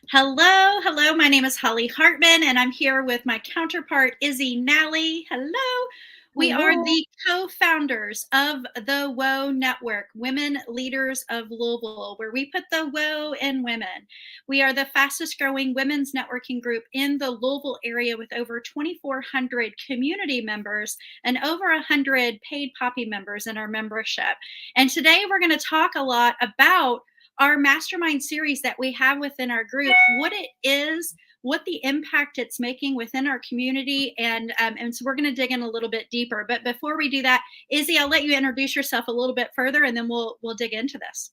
Hello. My name is Holly Hartman, and I'm here with my counterpart, Izzy Nally. Hello. We are Hello. the co-founders of the WOW Network, Women Leaders of Louisville, where we put the WOW in women. We are the fastest growing women's networking group in the Louisville area with over 2,400 community members and over 100 paid Poppy members in our membership. And today we're going to talk a lot about our mastermind series that we have within our group, what it is, what the impact it's making within our community, and so we're going to dig in a little bit deeper. But before we do that, Izzy, I'll let you introduce yourself a little bit further, and then we'll dig into this.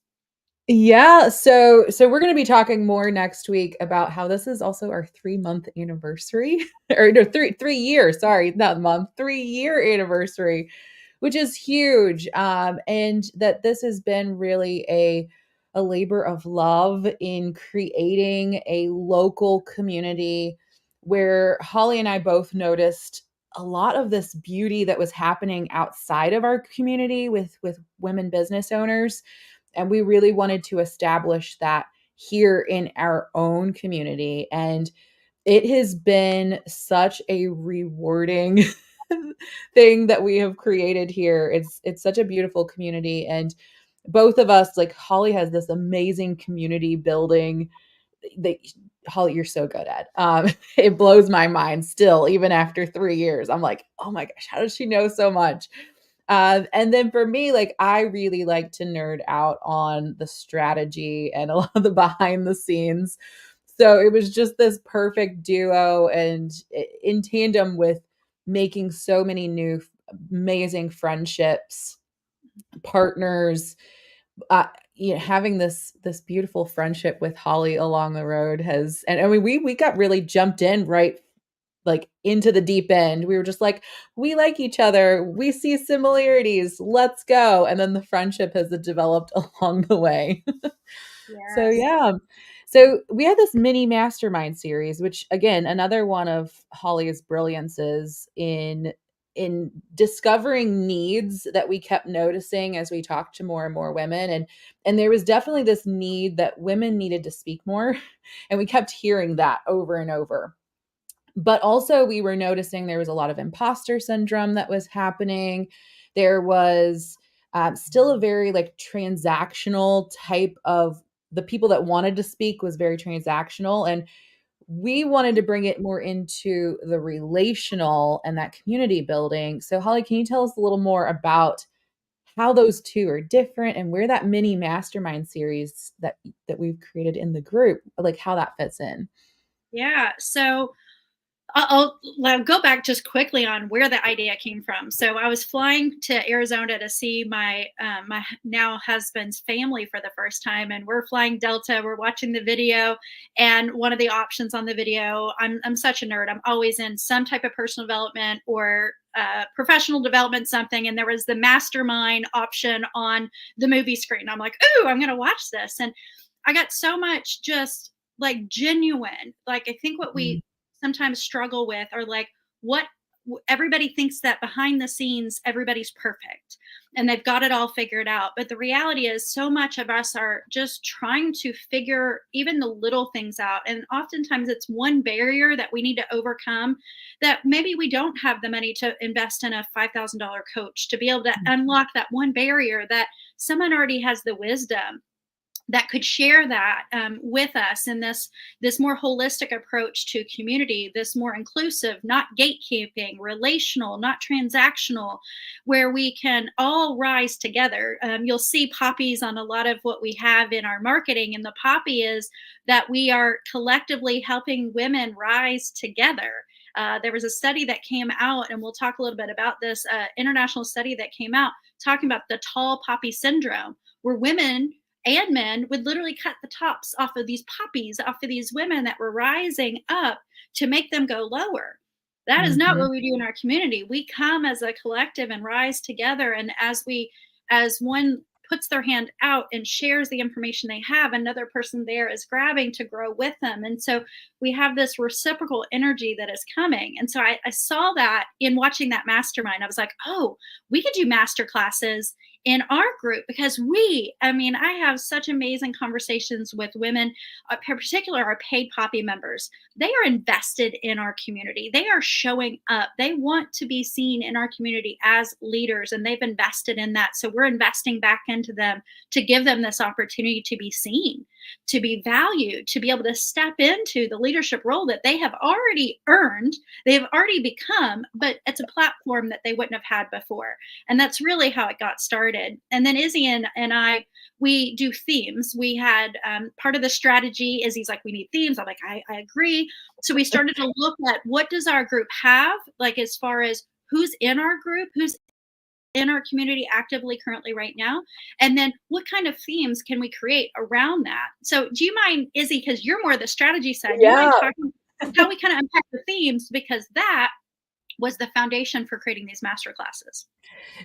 Yeah, so we're going to be talking more next week about how this is also our 3-month anniversary or no, 3 years, sorry, not month, 3-year anniversary, which is huge. And that this has been really a labor of love in creating a local community where Holly and I both noticed a lot of this beauty that was happening outside of our community with women business owners, and we really wanted to establish that here in our own community. And it has been such a rewarding thing that we have created here. It's such a beautiful community, and both of us, like Holly has this amazing community building that Holly, you're so good at. It blows my mind still, even after 3 years. I'm like, oh my gosh, how does she know so much? And then for me, like I really like to nerd out on the strategy and a lot of the behind the scenes. So it was just this perfect duo, and in tandem with making so many new amazing friendships, partners, uh, having this beautiful friendship with Holly along the road has, and I mean, we got really jumped in right like into the deep end. We were just like, we like each other. We see similarities. Let's go. And then the friendship has developed along the way. So Yes. yeah. So we had this mini mastermind series, which again, another one of Holly's brilliances in discovering needs that we kept noticing as we talked to more and more women, and there was definitely this need that women needed to speak more, and we kept hearing that over and over. But also we were noticing there was a lot of imposter syndrome that was happening. There was still a very like transactional type of, the people that wanted to speak was very transactional, and we wanted to bring it more into the relational and that community building. So Holly, can you tell us a little more about how those two are different and where that mini mastermind series that we've created in the group, like how that fits in? Yeah. So I'll go back just quickly on where the idea came from. So I was flying to Arizona to see my now husband's family for the first time, and we're flying Delta. We're watching the video, and one of the options on the video, I'm such a nerd. I'm always in some type of personal development or professional development, something, and there was the mastermind option on the movie screen. I'm like, ooh, I'm gonna watch this, and I got so much just like genuine. Like I think what Mm, we sometimes struggle with are like what everybody thinks that behind the scenes everybody's perfect and they've got it all figured out, but the reality is so much of us are just trying to figure even the little things out, and oftentimes it's one barrier that we need to overcome, that maybe we don't have the money to invest in a $5,000 coach to be able to mm, unlock that one barrier, that someone already has the wisdom that could share that with us in this more holistic approach to community, this more inclusive, not gatekeeping, relational, not transactional, where we can all rise together. You'll see poppies on a lot of what we have in our marketing, and the poppy is that we are collectively helping women rise together. There was a study that came out, and we'll talk a little bit about this international study that came out talking about the tall poppy syndrome, where women and men would literally cut the tops off of these poppies, off of these women that were rising up to make them go lower. That is not mhm. what we do in our community. We come as a collective and rise together. And as one puts their hand out and shares the information they have, another person there is grabbing to grow with them. And so we have this reciprocal energy that is coming. And so I saw that in watching that mastermind. I was like, oh, we could do master classes in our group, because I have such amazing conversations with women, in particular our paid poppy members. They are invested in our community. They are showing up. They want to be seen in our community as leaders, and they've invested in that. So we're investing back into them to give them this opportunity to be seen, to be valued, to be able to step into the leadership role that they have already earned, they have already become, but it's a platform that they wouldn't have had before. And that's really how it got started. And then Izzy and I, we do themes. We had part of the strategy. Izzy's like, we need themes. I'm like, I agree. So we started to look at what does our group have, like as far as who's in our group, who's in our community actively currently right now, and then what kind of themes can we create around that. So do you mind, Izzy, because you're more the strategy side, do you mind Yeah. talking how we kind of unpack the themes, because that was the foundation for creating these master classes.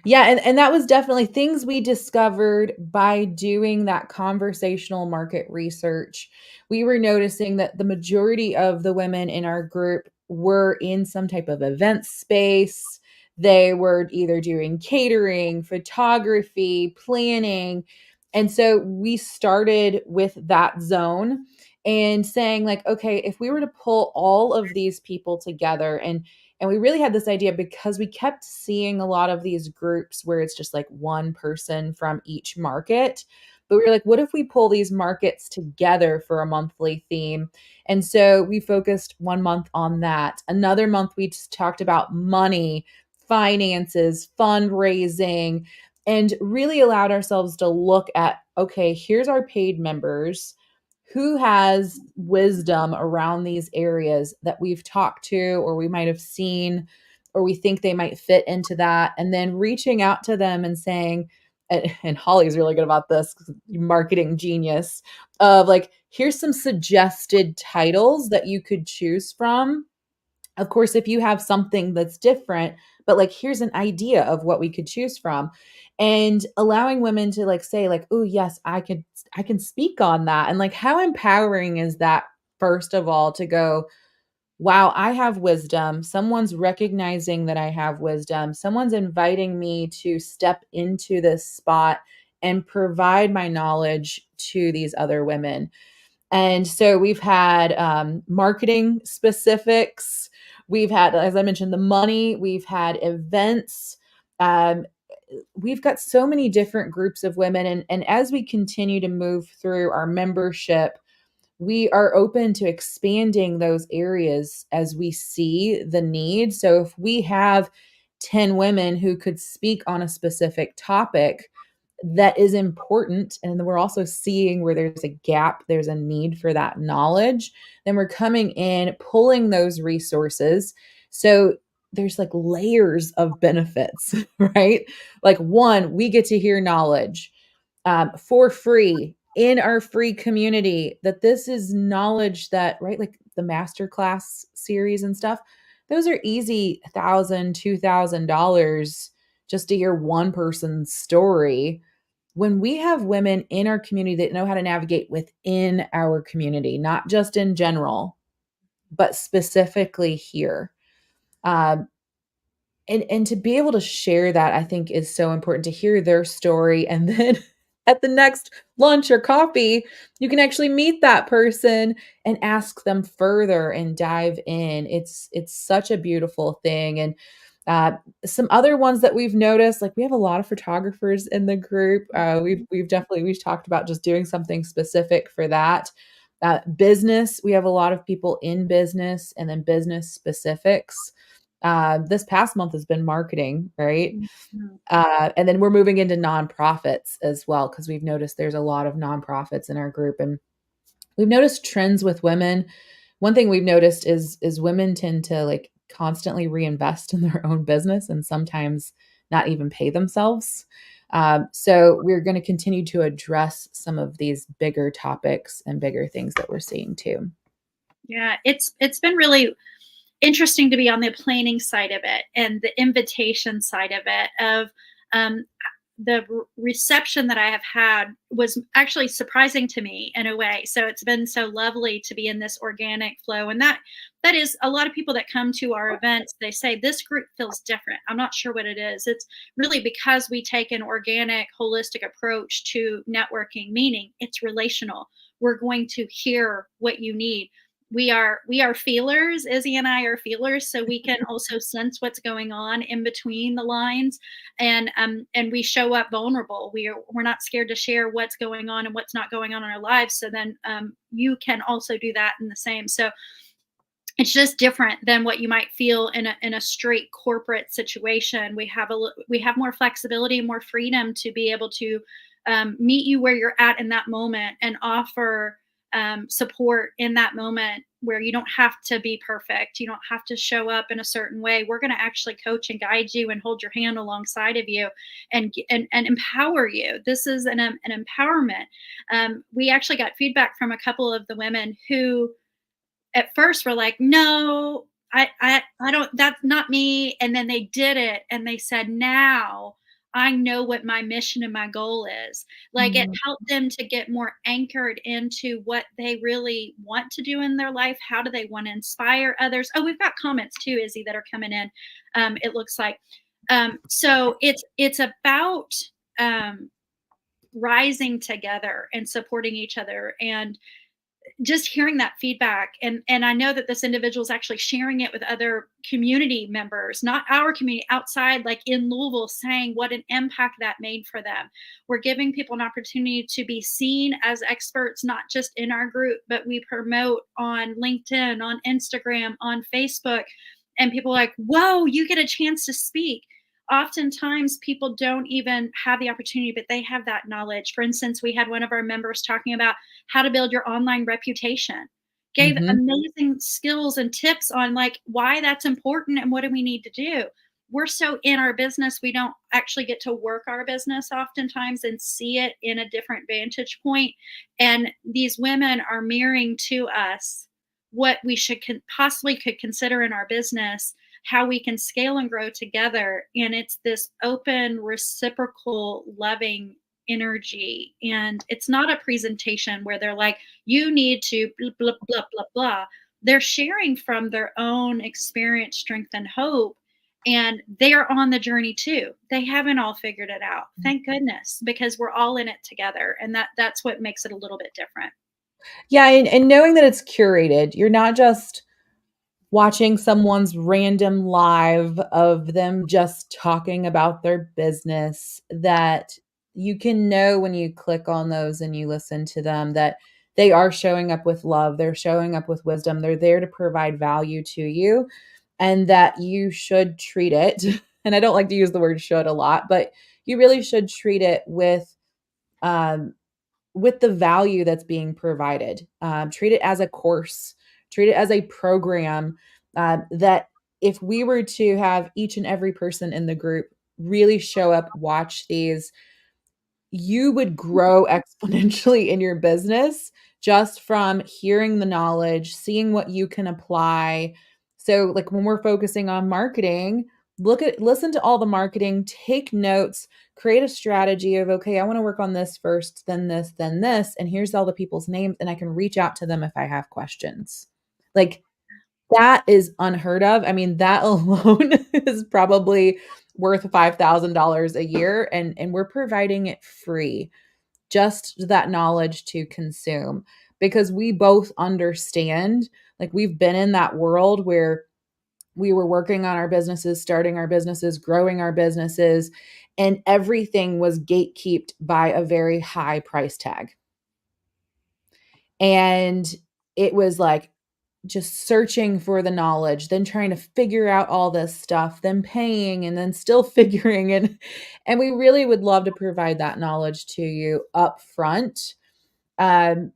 Yeah, and that was definitely things we discovered by doing that conversational market research. We were noticing that the majority of the women in our group were in some type of event space. They were either doing catering, photography, planning. And so we started with that zone and saying like, okay, if we were to pull all of these people together, and we really had this idea because we kept seeing a lot of these groups where it's just like one person from each market. But we were like, what if we pull these markets together for a monthly theme? And so we focused 1 month on that. Another month, we just talked about money, finances, fundraising, and really allowed ourselves to look at, okay, here's our paid members who has wisdom around these areas that we've talked to or we might have seen or we think they might fit into that, and then reaching out to them and saying, and Holly's really good about this, marketing genius, of like, here's some suggested titles that you could choose from. Of course, if you have something that's different, but like, here's an idea of what we could choose from, and allowing women to like say like, oh yes, I can speak on that. And like, how empowering is that, first of all, to go, wow, I have wisdom. Someone's recognizing that I have wisdom. Someone's inviting me to step into this spot and provide my knowledge to these other women. And so we've had marketing specifics. We've had, as I mentioned, the money. We've had events. Um, we've got so many different groups of women. And as we continue to move through our membership, we are open to expanding those areas as we see the need. So if we have 10 women who could speak on a specific topic that is important, and we're also seeing where there's a gap, there's a need for that knowledge, then we're coming in, pulling those resources. So there's like layers of benefits, right? Like, one, we get to hear knowledge for free in our free community, that this is knowledge that, right, like the masterclass series and stuff, those are easy $1,000, $2,000 just to hear one person's story. When we have women in our community that know how to navigate within our community, not just in general, but specifically here, um, and to be able to share that, I think, is so important, to hear their story. And then at the next lunch or coffee, you can actually meet that person and ask them further and dive in. It's such a beautiful thing. And uh, some other ones that we've noticed, like we have a lot of photographers in the group. We've talked about just doing something specific for that. Business, we have a lot of people in business, and then business specifics. This past month has been marketing, right? Mhm. And then we're moving into nonprofits as well, because we've noticed there's a lot of nonprofits in our group, and we've noticed trends with women. One thing we've noticed is women tend to like constantly reinvest in their own business and sometimes not even pay themselves. So we're going to continue to address some of these bigger topics and bigger things that we're seeing too. Yeah, it's been really interesting to be on the planning side of it and the invitation side of it, of um, reception that I have had was actually surprising to me in a way. So it's been so lovely to be in this organic flow. And that is a lot of people that come to our events, they say this group feels different. I'm not sure what it is. It's really because we take an organic, holistic approach to networking, meaning it's relational. We're going to hear what you need. We are feelers. Izzy and I are feelers, so we can also sense what's going on in between the lines, and we show up vulnerable. We're not scared to share what's going on and what's not going on in our lives. So then you can also do that in the same. So it's just different than what you might feel in a straight corporate situation. We have more flexibility, more freedom to be able to meet you where you're at in that moment and offer support in that moment where you don't have to be perfect. You don't have to show up in a certain way. We're going to actually coach and guide you and hold your hand alongside of you and empower you. This is an empowerment. We actually got feedback from a couple of the women who at first were like, no, I don't, that's not me. And then they did it and they said, now I know what my mission and my goal is. Like it Mhm. helped them to get more anchored into what they really want to do in their life. How do they want to inspire others? Oh, we've got comments too, Izzy, that are coming in. It looks like. So it's about rising together and supporting each other and just hearing that feedback, and I know that this individual is actually sharing it with other community members, not our community, outside, like in Louisville, saying what an impact that made for them. We're giving people an opportunity to be seen as experts, not just in our group, but we promote on LinkedIn, on Instagram, on Facebook, and people are like, whoa, you get a chance to speak. Oftentimes people don't even have the opportunity, but they have that knowledge. For instance, we had one of our members talking about how to build your online reputation, gave Mhm. amazing skills and tips on like why that's important and what do we need to do. We're so in our business, we don't actually get to work our business oftentimes and see it in a different vantage point. And these women are mirroring to us what we should possibly could consider in our business, how we can scale and grow together. And it's this open, reciprocal, loving energy. And it's not a presentation where they're like, you need to blah, blah, blah, blah, blah. They're sharing from their own experience, strength, and hope. And they're on the journey too. They haven't all figured it out. Thank goodness, because we're all in it together. And that's what makes it a little bit different. Yeah, and knowing that it's curated, you're not just watching someone's random live of them just talking about their business, that you can know when you click on those and you listen to them that they are showing up with love, they're showing up with wisdom, they're there to provide value to you, and that you should treat it and I don't like to use the word should a lot, but you really should treat it um with the value that's being provided. Treat it as a course, treat it as a program, that if we were to have each and every person in the group really show up, watch these, you would grow exponentially in your business just from hearing the knowledge, seeing what you can apply. So, like when we're focusing on marketing, listen to all the marketing, take notes, create a strategy of, okay, I want to work on this first, then this, and here's all the people's names, and I can reach out to them if I have questions. Like that is unheard of. I mean, that alone is probably worth $5,000 a year, and we're providing it free, just that knowledge to consume, because we both understand, like we've been in that world where we were working on our businesses, starting our businesses, growing our businesses, and everything was gatekept by a very high price tag. And it was like just searching for the knowledge, then trying to figure out all this stuff, then paying and then still figuring it. And we really would love to provide that knowledge to you up front. Um,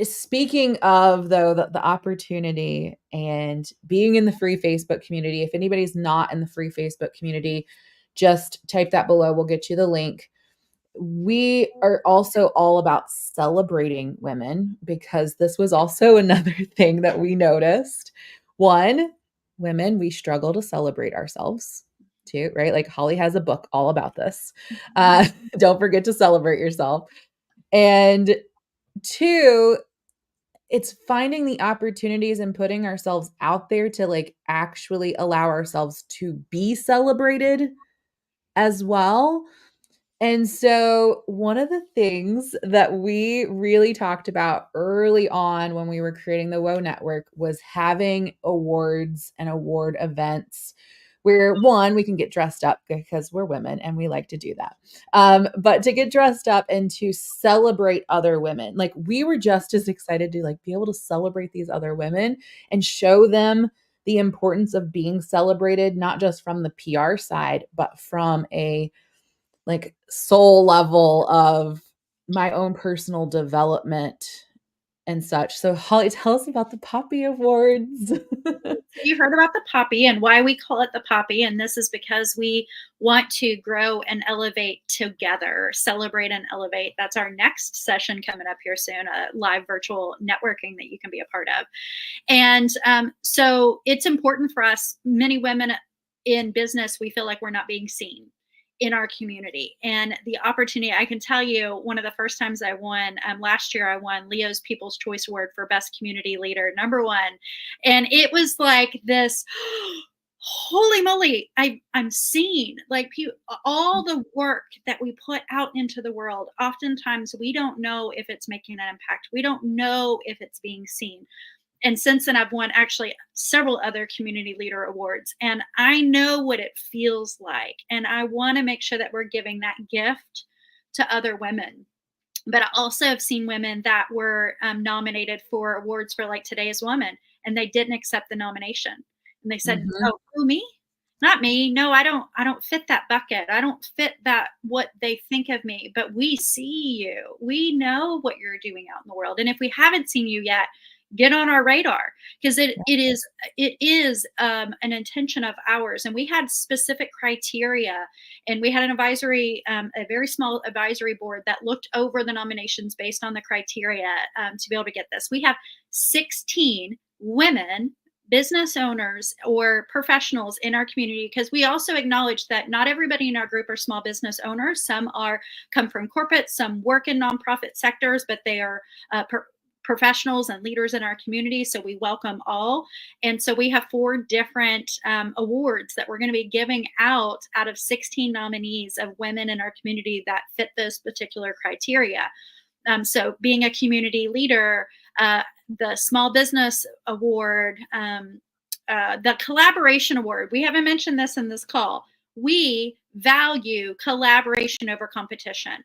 Speaking of though the opportunity and being in the free Facebook community, if anybody's not in the free Facebook community, just type that below. We'll get you the link. We are also all about celebrating women, because this was also another thing that we noticed. One, women, we struggle to celebrate ourselves. Institute, right? Like Holly has a book all about this. Don't forget to celebrate yourself. And two, it's finding the opportunities and putting ourselves out there to like actually allow ourselves to be celebrated as well. And so, one of the things that we really talked about early on when we were creating the WOW network was having awards and award events where one, we can get dressed up because we're women and we like to do that. But to get dressed up and to celebrate other women, like we were just as excited to like be able to celebrate these other women and show them the importance of being celebrated, not just from the PR side, but from a like soul level of my own personal development and such. So Holly, tell us about the Poppy Awards. You heard about the Poppy and why we call it the Poppy. And this is because we want to grow and elevate together, celebrate and elevate. That's our next session coming up here soon, a live virtual networking that you can be a part of. And so it's important for us, many women in business, we feel like we're not being seen in our community. And the opportunity, I can tell you, one of the first times I won, last year I won Leo's People's Choice Award for Best Community Leader, #1. And it was like this, holy moly, I'm seen. Like all the work that we put out into the world, oftentimes we don't know if it's making an impact. We don't know if it's being seen. And since then, I've won actually several other community leader awards. And I know what it feels like. And I want to make sure that we're giving that gift to other women. But I also have seen women that were nominated for awards for like Today's Woman, and they didn't accept the nomination. And they said, Mhm. "Oh, who, me? Not me. No, I don't fit that bucket. I don't fit that what they think of me. But we see you. We know what you're doing out in the world. And if we haven't seen you yet, get on our radar, because it is an intention of ours. And we had specific criteria, and we had an advisory, a very small advisory board that looked over the nominations based on the criteria to be able to get this. We have 16 women business owners or professionals in our community, because we also acknowledge that not everybody in our group are small business owners. Some come from corporate, some work in nonprofit sectors, but they are professionals and leaders in our community. So we welcome all. And so we have 4 different awards that we're going to be giving out of 16 nominees of women in our community that fit those particular criteria. So being a community leader, the Small Business Award, the Collaboration Award. We haven't mentioned this in this call. We value collaboration over competition.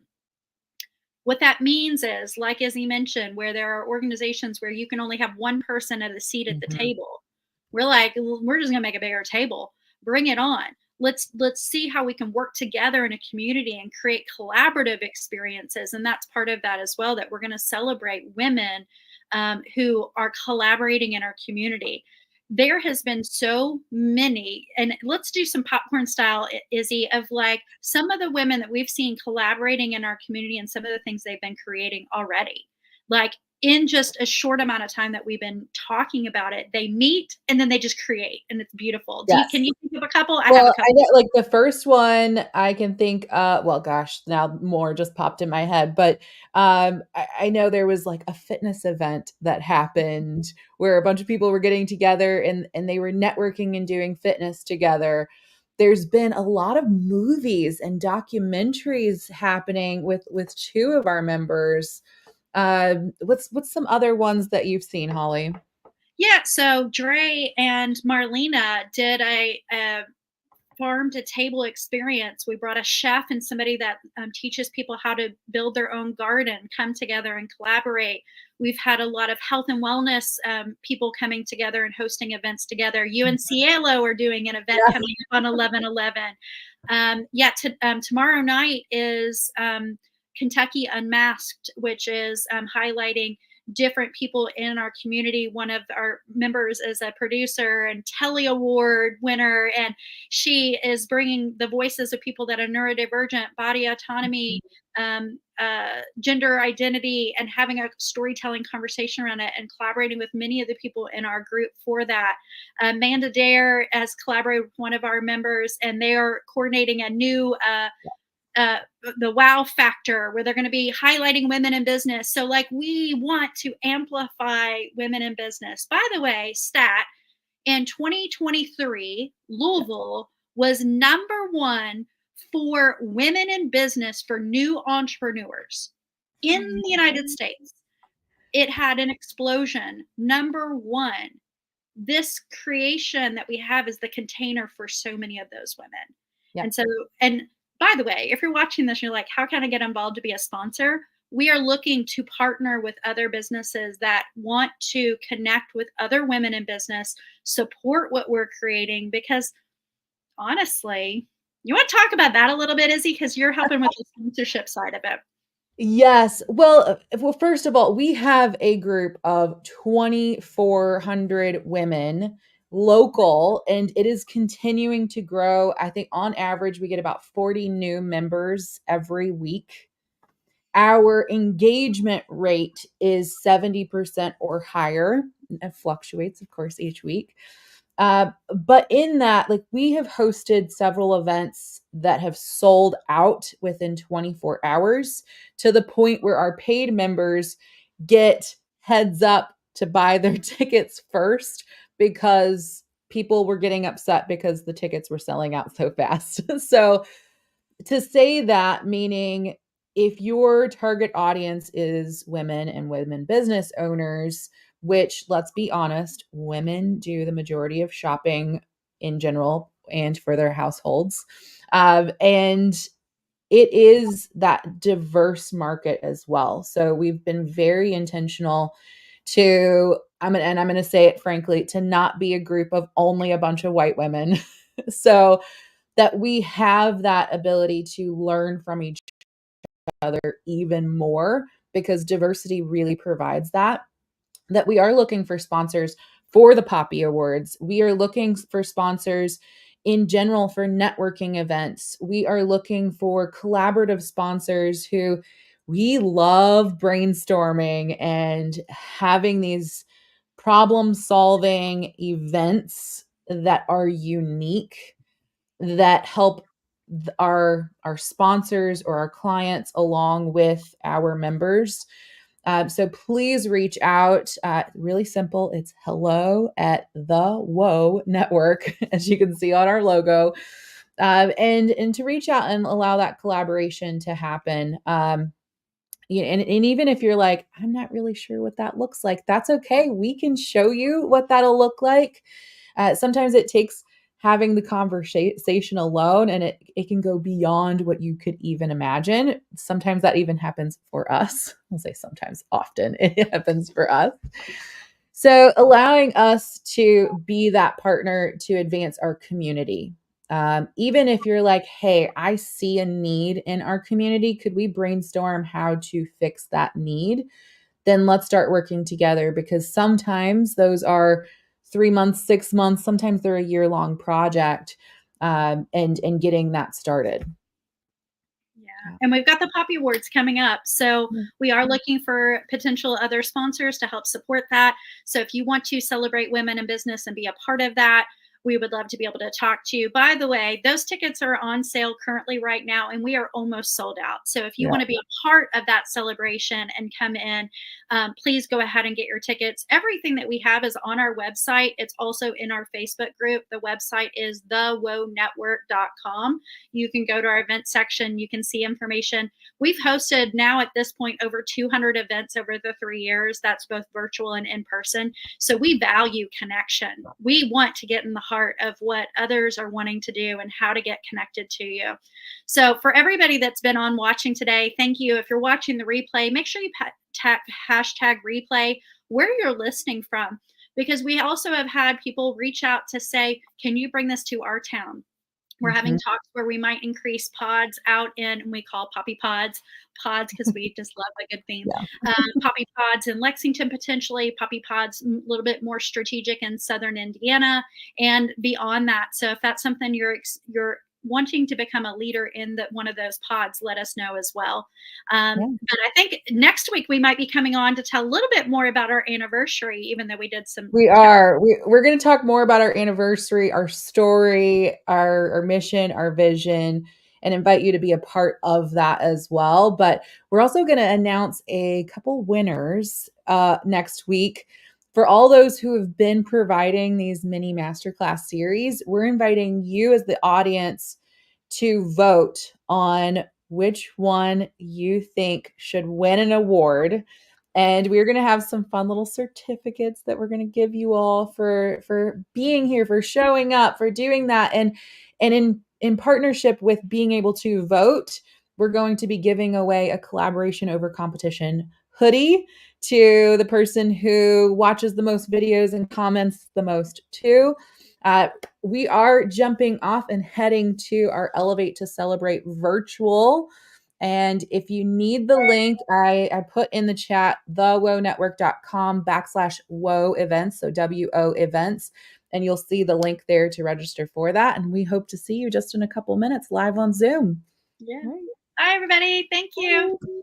What that means is, like Izzy mentioned, where there are organizations where you can only have one person at a seat at the Mhm. table. We're like, we're just going to make a bigger table. Bring it on. Let's see how we can work together in a community and create collaborative experiences. And that's part of that as well, that we're going to celebrate women who are collaborating in our community. There has been so many, and let's do some popcorn style, Izzy, of like some of the women that we've seen collaborating in our community and some of the things they've been creating already. Like in just a short amount of time that we've been talking about it, they meet and then they just create, and it's beautiful. Can Yes. you think of a couple? I have a Well, I couple. know like the first one I can think, well, gosh, now more just popped in my head, but I know there was like a fitness event that happened where a bunch of people were getting together and they were networking and doing fitness together. There's been a lot of movies and documentaries happening with 2 of our members. What's some other ones that you've seen, Holly? Yeah, so Dre and Marlena did a farm to table experience. We brought a chef and somebody that teaches people how to build their own garden come together and collaborate. We've had a lot of health and wellness people coming together and hosting events together. You and Cielo are doing an event Yes. coming up on 11/11. Tomorrow night is Kentucky Unmasked, which is highlighting different people in our community. One of our members is a producer and Telly Award winner, and she is bringing the voices of people that are neurodivergent, body autonomy gender identity, and having a storytelling conversation around it, and collaborating with many of the people in our group for that. Amanda Dare has collaborated with one of our members, and they are coordinating a new the wow factor, where they're going to be highlighting women in business. So like, we want to amplify women in business. By the way, stat, in 2023, Louisville was #1 for women in business for new entrepreneurs in the United States. It had an explosion. #1. This creation that we have is the container for so many of those women. Yep. And so, and by the way, if you're watching this, you're like, how can I get involved to be a sponsor? We are looking to partner with other businesses that want to connect with other women in business, support what we're creating, because honestly, you want to talk about that a little bit, Izzy, because you're helping with the sponsorship side of it. Yes. Well, first of all, we have a group of 2,400 women local, and it is continuing to grow. I think on average, we get about 40 new members every week. Our engagement rate is 70% or higher. It fluctuates, of course, each week. But in that, like, we have hosted several events that have sold out within 24 hours, to the point where our paid members get heads up to buy their tickets first, because people were getting upset because the tickets were selling out so fast. So to say that, meaning if your target audience is women and women business owners, which, let's be honest, women do the majority of shopping in general and for their households. And it is that diverse market as well. So we've been very intentional to, I'm going to say it frankly, to not be a group of only a bunch of white women. So that we have that ability to learn from each other even more, because diversity really provides that we are looking for sponsors for the Poppy Awards. We are looking for sponsors in general for networking events. We are looking for collaborative sponsors who, we love brainstorming and having these problem solving events that are unique, that help our sponsors or our clients along with our members. So please reach out. Really simple. It's hello@the Network, as you can see on our logo, and to reach out and allow that collaboration to happen. And even if you're like, I'm not really sure what that looks like, that's okay. We can show you what that'll look like. Sometimes it takes having the conversation alone, and it can go beyond what you could even imagine. Sometimes that even happens for us. I'll say sometimes, often it happens for us. So allowing us to be that partner to advance our community. Even if you're like, hey, I see a need in our community, could we brainstorm how to fix that need? Then let's start working together, because sometimes those are 3 months, 6 months, sometimes they're a year-long project, and getting that started. Yeah. And we've got the Poppy Awards coming up. So we are looking for potential other sponsors to help support that. So if you want to celebrate women in business and be a part of that, we would love to be able to talk to you. By the way, those tickets are on sale currently right now, and we are almost sold out. So if you want to be a part of that celebration and come in, please go ahead and get your tickets. Everything that we have is on our website. It's also in our Facebook group. The website is thewonetwork.com. You can go to our event section. You can see information. We've hosted now at this point over 200 events over the 3 years. That's both virtual and in person. So we value connection. We want to get in the heart of what others are wanting to do and how to get connected to you. So for everybody that's been on watching today, thank you. If you're watching the replay, make sure you hashtag replay where you're listening from, because we also have had people reach out to say, can you bring this to our town? We're having talks where we might increase pods out in, and we call Poppy Pods, because we just love a good theme. Poppy Pods in Lexington, potentially, Poppy Pods a little bit more strategic in Southern Indiana and beyond that. So if that's something you're wanting to become a leader in one of those pods, let us know as well. Yeah. But I think next week we might be coming on to tell a little bit more about our anniversary, even though we did some. We are. We're going to talk more about our anniversary, our story, our mission, our vision, and invite you to be a part of that as well. But we're also going to announce a couple winners next week. For all those who have been providing these mini masterclass series, we're inviting you as the audience to vote on which one you think should win an award. And we're going to have some fun little certificates that we're going to give you all for being here, for showing up, for doing that. And in partnership with being able to vote, we're going to be giving away a collaboration over competition hoodie to the person who watches the most videos and comments the most too. We are jumping off and heading to our Elevate to Celebrate virtual. And if you need the link, I put in the chat, thewonetwork.com/WO events. So WO events. And you'll see the link there to register for that. And we hope to see you just in a couple minutes live on Zoom. Yeah. Right. Bye, everybody. Thank you. Bye.